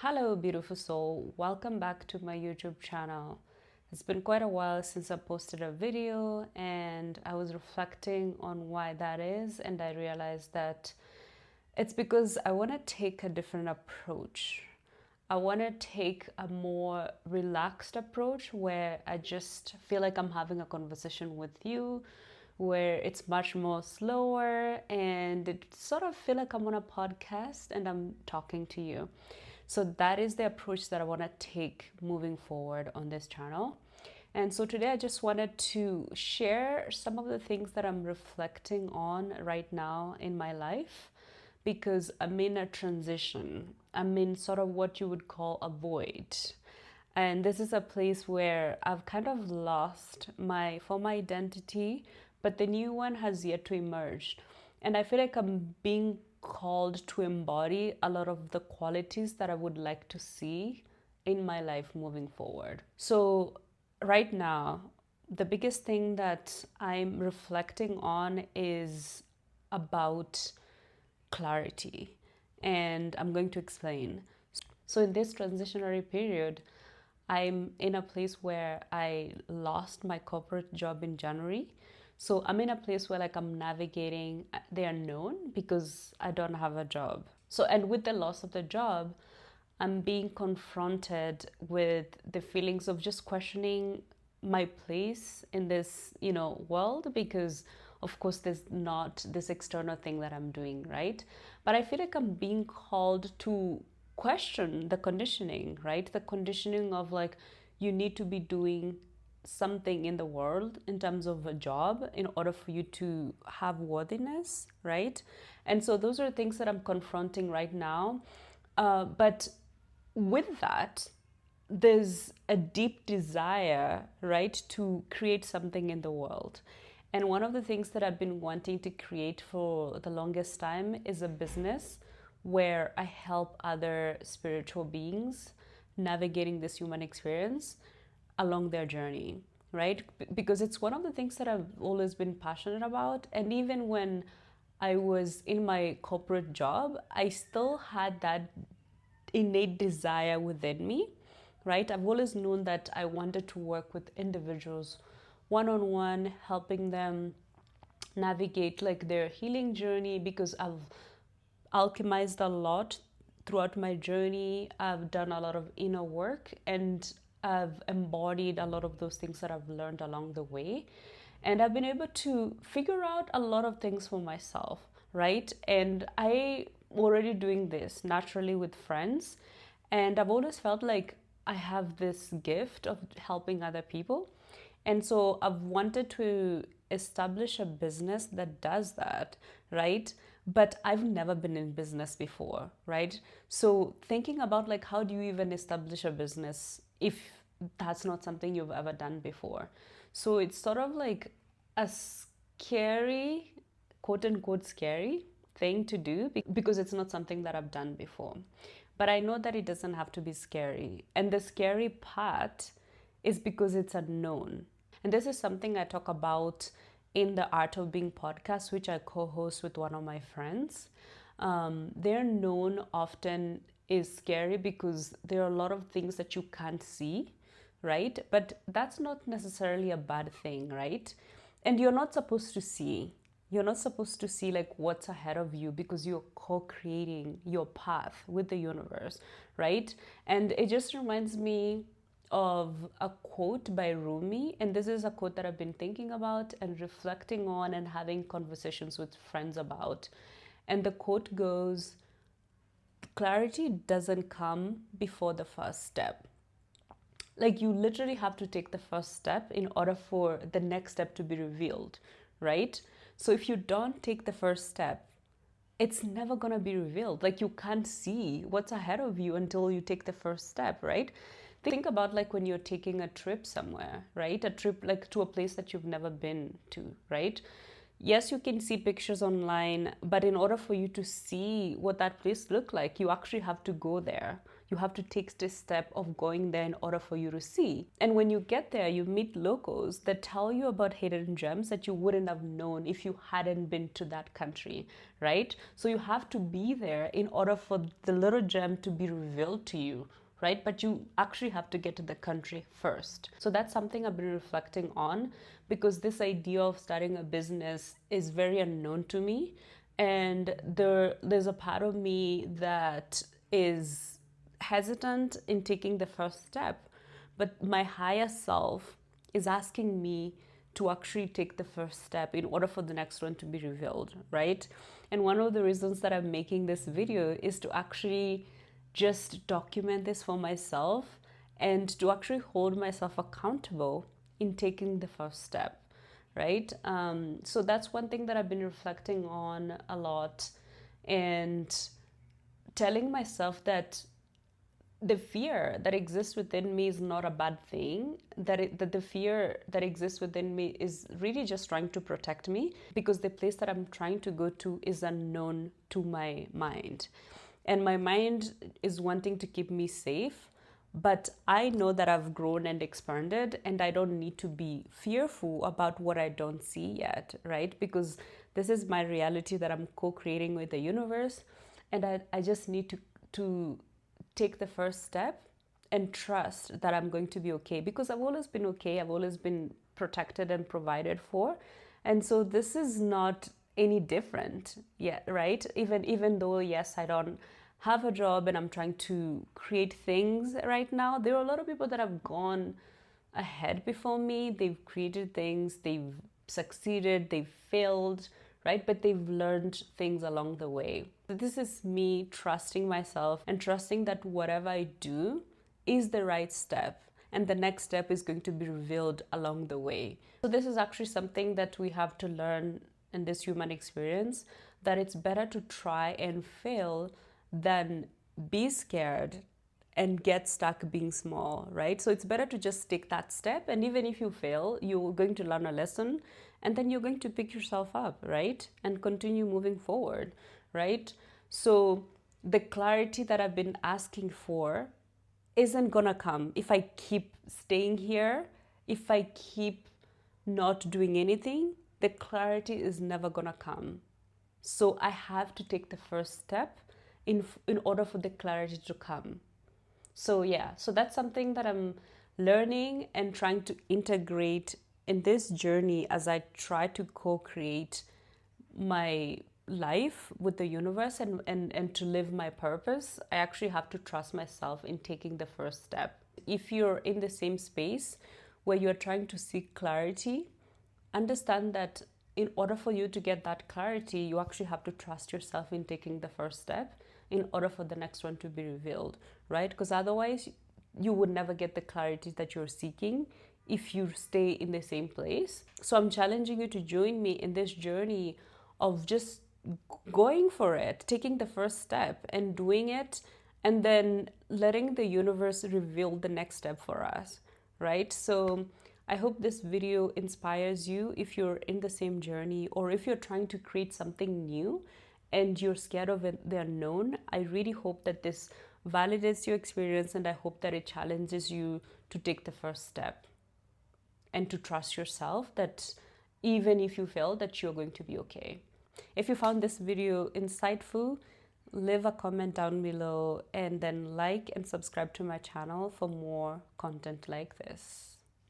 Hello, beautiful soul. Welcome back to my YouTube channel. It's been quite a while since I posted a video, and I was reflecting on why that is, and I realized that it's because I want to take a different approach. I want to take a more relaxed approach where I just feel like I'm having a conversation with you, where it's much more slower and it sort of feel like I'm on a podcast and I'm talking to you. So that is the approach that I want to take moving forward on this channel. And so today I just wanted to share some of the things that I'm reflecting on right now in my life, because I'm in a transition. I'm in sort of what you would call a void. And this is a place where I've kind of lost my former identity, but the new one has yet to emerge. And I feel like I'm being called to embody a lot of the qualities that I would like to see in my life moving forward. So, right now, the biggest thing that I'm reflecting on is about clarity. And I'm going to explain. So, in this transitionary period, I'm in a place where I lost my corporate job in January. So I'm in a place where like I'm navigating the unknown because I don't have a job. So, and with the loss of the job, I'm being confronted with the feelings of just questioning my place in this, world, because of course there's not this external thing that I'm doing, right? But I feel like I'm being called to question the conditioning, right? The conditioning of like, you need to be doing something in the world in terms of a job in order for you to have worthiness, right? And so those are things that I'm confronting right now. But with that, there's a deep desire, right, to create something in the world. And one of the things that I've been wanting to create for the longest time is a business where I help other spiritual beings navigating this human experience along their journey, right? Because it's one of the things that I've always been passionate about. And even when I was in my corporate job, I still had that innate desire within me, right? I've always known that I wanted to work with individuals one on one, helping them navigate like their healing journey, because I've alchemized a lot throughout my journey. I've done a lot of inner work and I've embodied a lot of those things that I've learned along the way. And I've been able to figure out a lot of things for myself, right? And I already doing this naturally with friends. And I've always felt like I have this gift of helping other people. And so I've wanted to establish a business that does that, right? But I've never been in business before, right? So thinking about like, how do you even establish a business if that's not something you've ever done before? So it's sort of like a scary, quote unquote, scary thing to do because it's not something that I've done before. But I know that it doesn't have to be scary. And the scary part is because it's unknown. And this is something I talk about in the Art of Being podcast, which I co-host with one of my friends. Their known often is scary because there are a lot of things that you can't see, right? But that's not necessarily a bad thing, right? And you're not supposed to see. You're not supposed to see like what's ahead of you because you're co-creating your path with the universe, right? And it just reminds me of a quote by Rumi. And this is a quote that I've been thinking about and reflecting on and having conversations with friends about. And the quote goes, clarity doesn't come before the first step. Like you literally have to take the first step in order for the next step to be revealed, right? So if you don't take the first step, it's never going to be revealed. Like you can't see what's ahead of you until you take the first step, right? Think about like when you're taking a trip somewhere, right? A trip like to a place that you've never been to, right? Yes, you can see pictures online, but in order for you to see what that place looked like, you actually have to go there. You have to take this step of going there in order for you to see. And when you get there, you meet locals that tell you about hidden gems that you wouldn't have known if you hadn't been to that country, right? So you have to be there in order for the little gem to be revealed to you, right? But you actually have to get to the country first. So that's something I've been reflecting on, because this idea of starting a business is very unknown to me. And there's a part of me that is hesitant in taking the first step. But my higher self is asking me to actually take the first step in order for the next one to be revealed, right? And one of the reasons that I'm making this video is to actually just document this for myself and to actually hold myself accountable in taking the first step, right? So that's one thing that I've been reflecting on a lot, and telling myself that the fear that exists within me is not a bad thing, that the fear that exists within me is really just trying to protect me, because the place that I'm trying to go to is unknown to my mind. And my mind is wanting to keep me safe, but I know that I've grown and expanded, and I don't need to be fearful about what I don't see yet, right? Because this is my reality that I'm co-creating with the universe, and I just need to take the first step and trust that I'm going to be okay, because I've always been okay. I've always been protected and provided for. And so this is not any different yet, right? Even though, yes, I don't have a job and I'm trying to create things right now, there are a lot of people that have gone ahead before me. They've created things, they've succeeded, they've failed, right? But they've learned things along the way. This is me trusting myself and trusting that whatever I do is the right step, and the next step is going to be revealed along the way. So this is actually something that we have to learn in this human experience, that it's better to try and fail than be scared and get stuck being small, right? So it's better to just take that step, and even if you fail, you're going to learn a lesson, and then you're going to pick yourself up, right? And continue moving forward, right? So the clarity that I've been asking for isn't gonna come if I keep staying here, if I keep not doing anything. The clarity is never gonna come. So I have to take the first step in order for the clarity to come. So yeah, so that's something that I'm learning and trying to integrate in this journey as I try to co-create my life with the universe and to live my purpose. I actually have to trust myself in taking the first step. If you're in the same space where you're trying to seek clarity, understand that in order for you to get that clarity, you actually have to trust yourself in taking the first step in order for the next one to be revealed, right? Because otherwise you would never get the clarity that you're seeking if you stay in the same place. So I'm challenging you to join me in this journey of just going for it, taking the first step and doing it, and then letting the universe reveal the next step for us, right? So I hope this video inspires you if you're in the same journey, or if you're trying to create something new and you're scared of the unknown. I really hope that this validates your experience, and I hope that it challenges you to take the first step and to trust yourself that even if you fail, that you're going to be okay. If you found this video insightful, leave a comment down below, and then like and subscribe to my channel for more content like this.